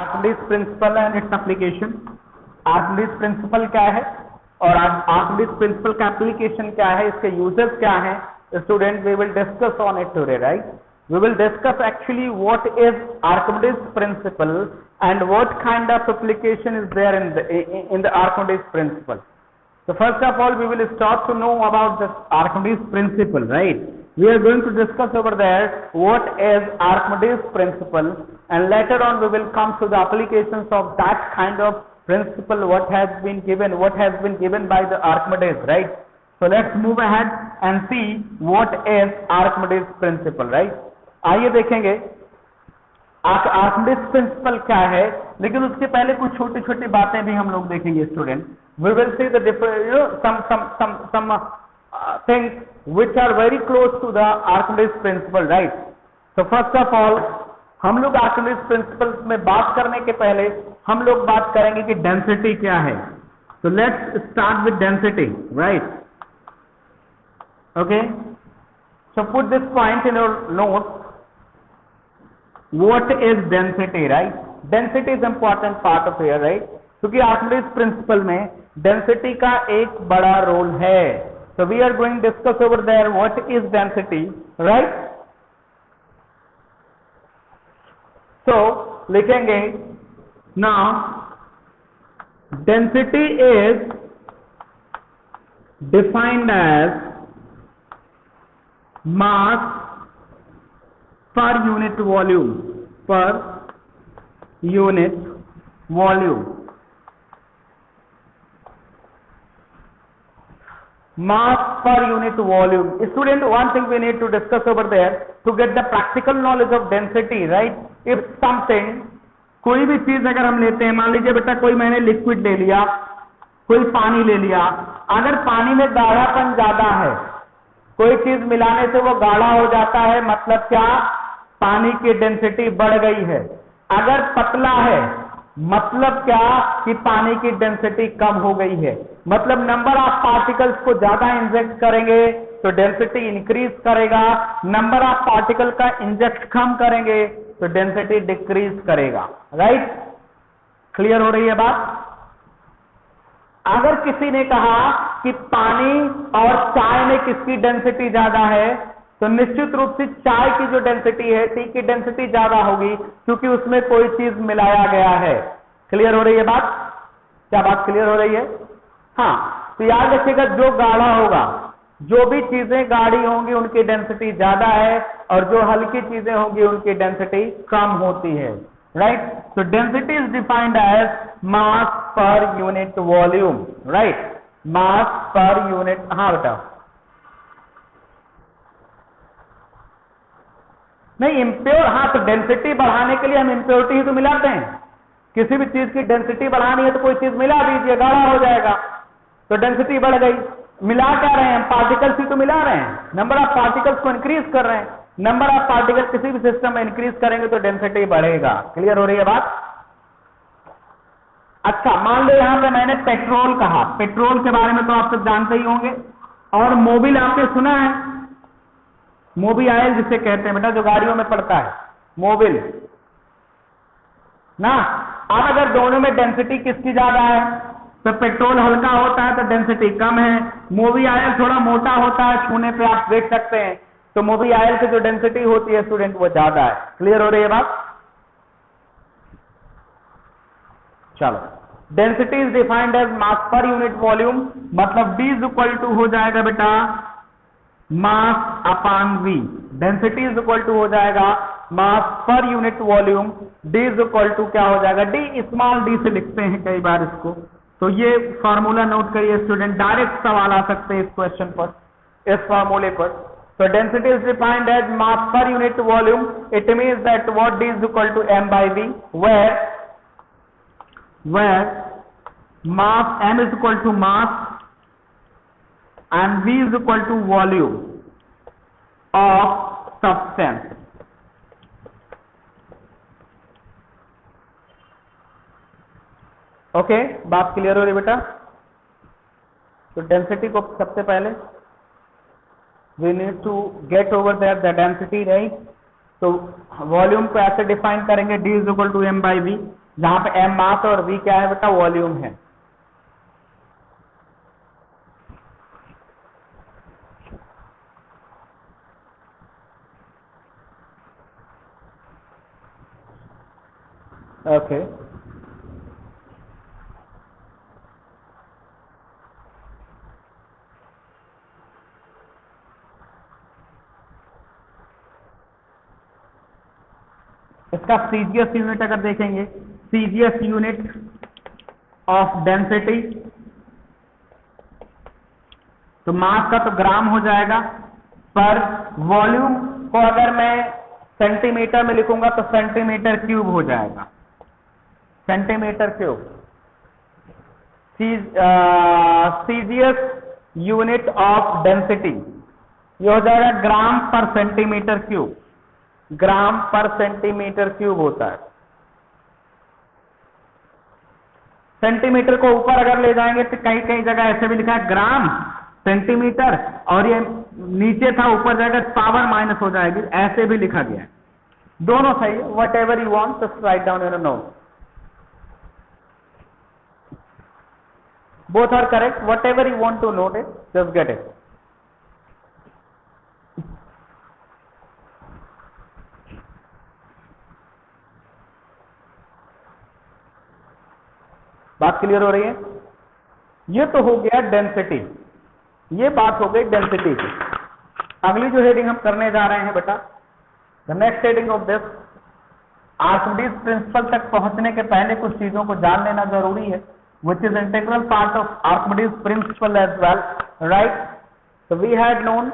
Archimedes principal and its application. Archimedes principal क्या है और आर्किमिडीज प्रिंसिपल का एप्लीकेशन क्या है, इसके यूजेस क्या है, student we will discuss on it today, right. We will discuss actually what is Archimedes principle and what kind of application is there in the Archimedes principle. So first of all we will start to know about this Archimedes principle, right. We are going to discuss over there what is Archimedes principle, and later on we will come to the applications of that kind of principle, what has been given by the Archimedes, right. So let's move ahead and see what is Archimedes principle, right. आइए देखेंगे Archimedes principal क्या है, लेकिन उसके पहले कुछ छोटी छोटी बातें भी हम लोग देखेंगे student. We will see the some things which are very close to the Archimedes principle, right. So first of all हम लोग आर्किमिडीज प्रिंसिपल में बात करने के पहले हम लोग बात करेंगे कि डेंसिटी क्या है। तो let's start with density, right. Okay, so put this point in your notes. What is density, right? Density is important part of here, right? क्योंकि आर्किमिडीज प्रिंसिपल में डेंसिटी का एक बड़ा रोल है। So we are going to discuss over there what is density, right? So लिखेंगे now density is defined as mass per unit volume, per unit volume, mass per unit volume. Student, one thing we need to discuss over there to get the practical knowledge of density, right. If something, कोई भी चीज अगर हम लेते हैं, मान लीजिए बेटा कोई मैंने लिक्विड ले लिया, कोई पानी ले लिया, अगर पानी में गाढ़ापन ज्यादा है, कोई चीज मिलाने से वो गाढ़ा हो जाता है, मतलब क्या, पानी की डेंसिटी बढ़ गई है। अगर पतला है मतलब क्या कि पानी की डेंसिटी कम हो गई है, मतलब नंबर ऑफ पार्टिकल्स को ज्यादा इंजेक्ट करेंगे तो डेंसिटी इंक्रीज करेगा, नंबर ऑफ पार्टिकल का इंजेक्ट कम करेंगे तो डेंसिटी डिक्रीज करेगा, राइट। क्लियर हो रही है बात। अगर किसी ने कहा कि पानी और चाय में किसकी डेंसिटी ज्यादा है, तो निश्चित रूप से चाय की जो डेंसिटी है, टी की डेंसिटी ज्यादा होगी, क्योंकि उसमें कोई चीज मिलाया गया है। क्लियर हो रही है बात, क्या बात क्लियर हो रही है। हाँ, तो याद रखिएगा जो गाढ़ा होगा, जो भी चीजें गाढ़ी होंगी उनकी डेंसिटी ज्यादा है, और जो हल्की चीजें होंगी उनकी डेंसिटी कम होती है, right. So density is defined as mass per unit volume, right, mass per unit। हाँ बेटा, नहीं इम्प्योर, हाँ तो डेंसिटी बढ़ाने के लिए हम इम्प्योरिटी ही तो मिलाते हैं। किसी भी चीज की डेंसिटी बढ़ानी है तो कोई चीज मिला दीजिए, गाढ़ा हो जाएगा, तो डेंसिटी बढ़ गई। मिला क्या रहे हैं हम, पार्टिकल्स ही तो मिला रहे हैं, नंबर ऑफ पार्टिकल्स को इंक्रीज कर रहे हैं। नंबर ऑफ पार्टिकल किसी भी सिस्टम में इंक्रीज करेंगे तो डेंसिटी बढ़ेगा। क्लियर हो रही है बात। अच्छा, मान लो यहां पे मैंने पेट्रोल कहा, पेट्रोल के बारे में तो आप सब जानते ही होंगे, और मोबिल आपने सुना है, मोबिल ऑयल जिसे कहते हैं बेटा, जो गाड़ियों में पड़ता है, मोबिल ना। अब अगर दोनों में डेंसिटी किसकी ज्यादा है, तो पेट्रोल हल्का होता है तो डेंसिटी कम है, मोबिल ऑयल थोड़ा मोटा होता है, छूने पे आप देख सकते हैं, तो मोबिल ऑयल की जो डेंसिटी होती है स्टूडेंट वो ज्यादा है। क्लियर हो रही है बात। चलो, density is defined as mass per unit volume, मतलब D इज इक्वल टू हो जाएगा बेटा mass upon V। Density is equal to हो जाएगा mass per unit volume, D is equal to क्या हो जाएगा, D स्मॉल d से लिखते हैं कई बार इसको, तो ये फॉर्मूला नोट करिए स्टूडेंट, डायरेक्ट सवाल आ सकते हैं इस क्वेश्चन पर, इस फॉर्मूले पर। So density is defined as mass per unit volume. It means that what D is equal to m by V, where mass m is equal to mass and V is equal to volume of substance. Okay, बात clear हो रही बेटा। तो density को सबसे पहले we need to get over there the density, right। तो volume को ऐसे डिफाइन करेंगे D is equal to m by V, जहां पे m मास और v क्या है बेटा, वॉल्यूम है। ओके इसका सीजीएस यूनिट अगर देखेंगे, सीजीएस यूनिट ऑफ डेंसिटी, तो मास का तो ग्राम हो जाएगा, पर वॉल्यूम को अगर मैं सेंटीमीटर में लिखूंगा तो सेंटीमीटर क्यूब हो जाएगा, centimetre cube. CGS unit of density ये हो जाएगा ग्राम पर सेंटीमीटर क्यूब, ग्राम पर सेंटीमीटर क्यूब होता है। सेंटीमीटर को ऊपर अगर ले जाएंगे तो कई कई जगह ऐसे भी लिखा है ग्राम सेंटीमीटर, और ये नीचे था ऊपर जाएगा पावर माइनस हो जाएगी, ऐसे भी लिखा गया है। दोनों सही है, what ever you want just write down in note, both are correct, whatever you want to note it, just get it. बात क्लियर हो रही है? ये तो हो गया डेंसिटी, ये बात हो गई डेंसिटी की। अगली जो हेडिंग हम करने जा रहे हैं बेटा, the next heading of this, Archimedes principal तक पहुंचने के पहले कुछ चीजों को जान लेना जरूरी है, which is integral part of Archimedes principle as well, right? So we have known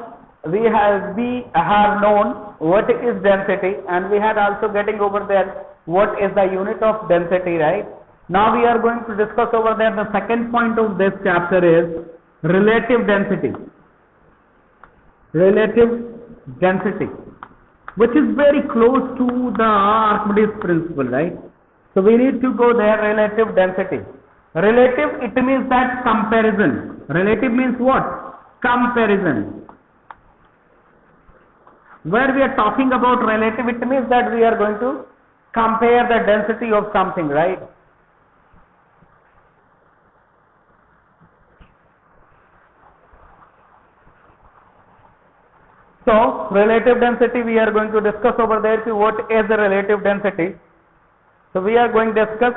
what is density, and we had also getting over there what is the unit of density, right? Now we are going to discuss over there the second point of this chapter is relative density. Relative density, which is very close to the Archimedes principle, right? So we need to go there, relative density. Relative, it means that comparison. Relative means what? Comparison. Where we are talking about relative, it means that we are going to compare the density of something, right? So, relative density we are going to discuss over there. What is the relative density? So, we are going to discuss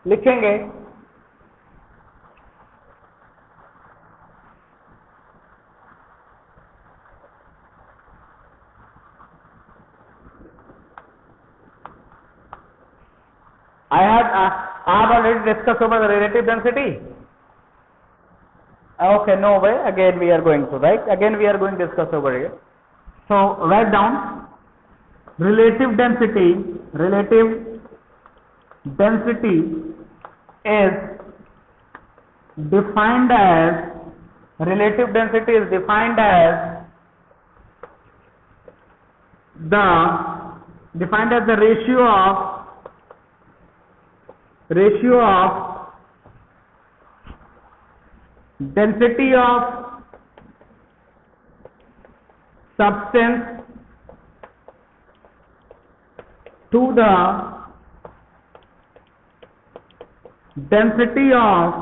लिखेंगे I have already discussed over the relative density. Okay, no way, again we are going to, right? Again we are going to discuss over here. So write down relative density. Relative density is defined as, relative density is defined as the ratio of density of substance to the density of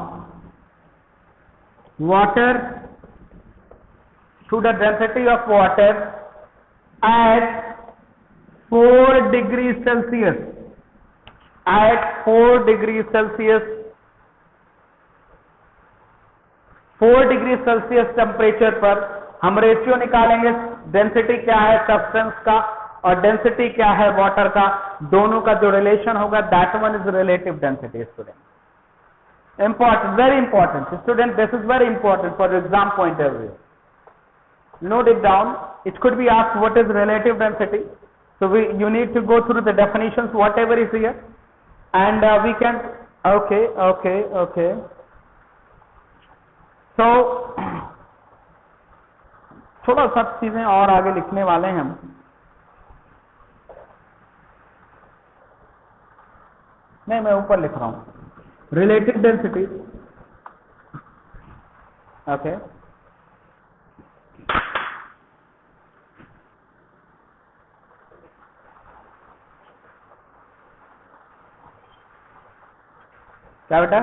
water, to the density of water at 4 degrees Celsius, at 4 degrees Celsius, 4 degree Celsius temperature पर हम ratio निकालेंगे, density क्या है substance का और density क्या है water का, दोनों का जो रिलेशन होगा, that one is relative density. Student, important, very important student, this is very important for exam point of view. Note it down, it could be asked what is relative density, so you need to go through the definitions whatever is here, and we can, okay, so थोड़ा सा चीजें और आगे लिखने वाले हैं हम, नहीं मैं ऊपर लिख रहा हूं, relative density, okay, क्या बेटा?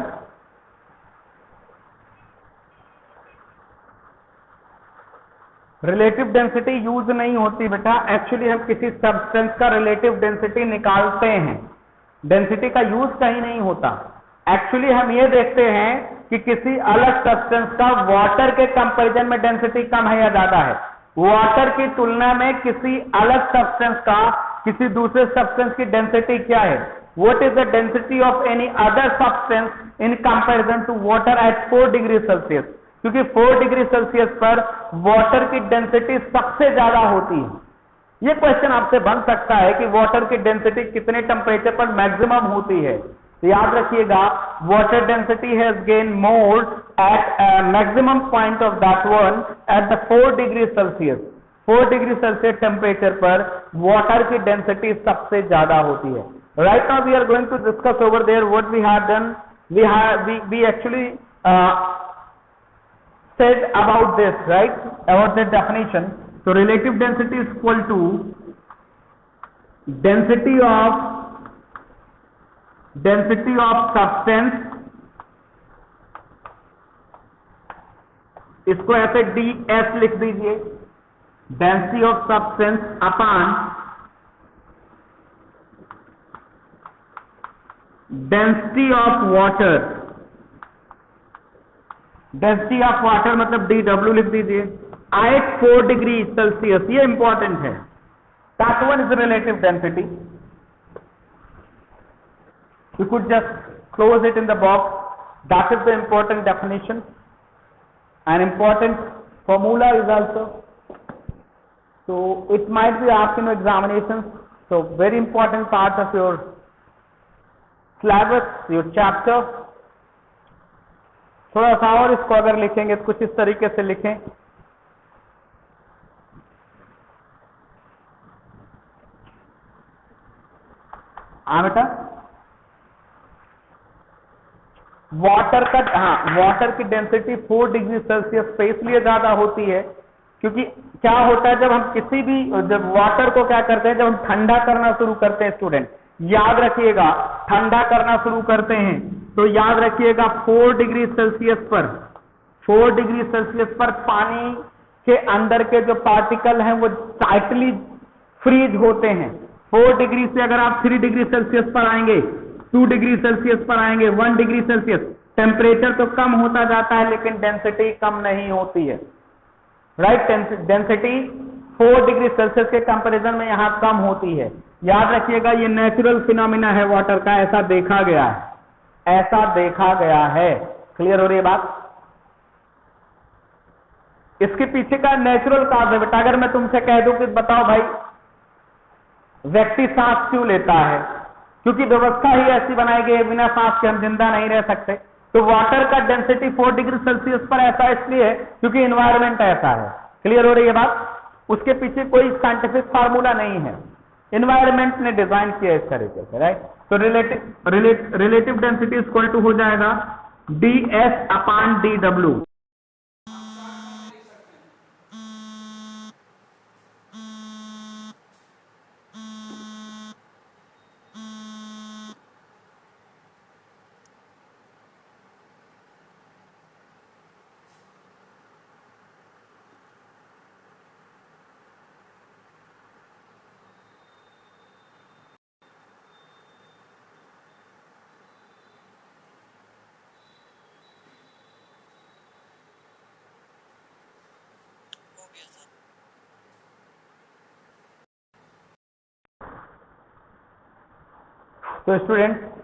रिलेटिव डेंसिटी यूज नहीं होती बेटा, एक्चुअली हम किसी सब्सटेंस का रिलेटिव डेंसिटी निकालते हैं, डेंसिटी का यूज कहीं नहीं होता। एक्चुअली हम ये देखते हैं कि किसी अलग सब्सटेंस का वाटर के कंपैरिजन में डेंसिटी कम है या ज्यादा है, वाटर की तुलना में किसी अलग सब्सटेंस का किसी दूसरे सब्सटेंस की डेंसिटी क्या है, what is the density of any other substance in comparison to water at 4 degree Celsius, क्योंकि 4 डिग्री सेल्सियस पर वाटर की डेंसिटी सबसे ज्यादा होती है। ये क्वेश्चन आपसे बन सकता है कि वाटर की डेंसिटी कितने टेम्परेचर पर मैक्सिमम होती है, तो याद रखिएगा water density has gain more at maximum point of that one at the 4 degree Celsius. 4 degree Celsius temperature पर वाटर की डेंसिटी सबसे ज्यादा होती है। Right now we are going to discuss over there what we have done, we actually said about this, right, about the definition. So relative density is equal to density of substance, इसको ऐसे ds लिख दीजिए, density of substance upon density of water, density of water मतलब dW लिख दीजिए eight 4 degree Celsius, ये important है। That one is relative density, you could just close it in the box, that is the important definition and important formula is also, so it might be asked in examinations, so very important part of your syllabus, your chapter। थोड़ा सा और इसको अगर लिखेंगे तो कुछ इस तरीके से लिखें, बेटा वाटर का, हाँ वाटर की डेंसिटी 4 डिग्री सेल्सियस पे इसलिए ज्यादा होती है क्योंकि क्या होता है जब हम किसी भी, जब वाटर को क्या करते हैं, जब हम ठंडा करना शुरू करते हैं स्टूडेंट, याद रखिएगा ठंडा करना शुरू करते हैं तो याद रखिएगा 4 डिग्री सेल्सियस पर, 4 डिग्री सेल्सियस पर पानी के अंदर के जो पार्टिकल हैं वो टाइटली फ्रीज होते हैं। 4 डिग्री से अगर आप 3 डिग्री सेल्सियस पर आएंगे, 2 डिग्री सेल्सियस पर आएंगे, 1 डिग्री सेल्सियस, टेम्परेचर तो कम होता जाता है लेकिन डेंसिटी कम नहीं होती है, राइट। डेंसिटी 4 डिग्री सेल्सियस के कंपैरिजन में यहां कम होती है। याद रखिएगा ये नेचुरल फिनोमिना है वाटर का, ऐसा देखा गया है, ऐसा देखा गया है। क्लियर हो रही है बात? इसके पीछे का नेचुरल काज है बेटा। अगर मैं तुमसे कह दूं कि बताओ भाई व्यक्ति सांस क्यों लेता है, क्योंकि व्यवस्था ही ऐसी बनाई गई है बिना सांस के हम जिंदा नहीं रह सकते, तो वाटर का डेंसिटी 4 डिग्री सेल्सियस पर ऐसा इसलिए है क्योंकि एनवायरमेंट ऐसा है। क्लियर हो रही है बात? उसके पीछे कोई साइंटिफिक फार्मूला नहीं है, एनवायरमेंट ने डिजाइन किया इस तरीके से, राइट। तो रिलेटिव डेंसिटी इक्वल टू हो जाएगा ds अपॉन dw। तो स्टूडेंट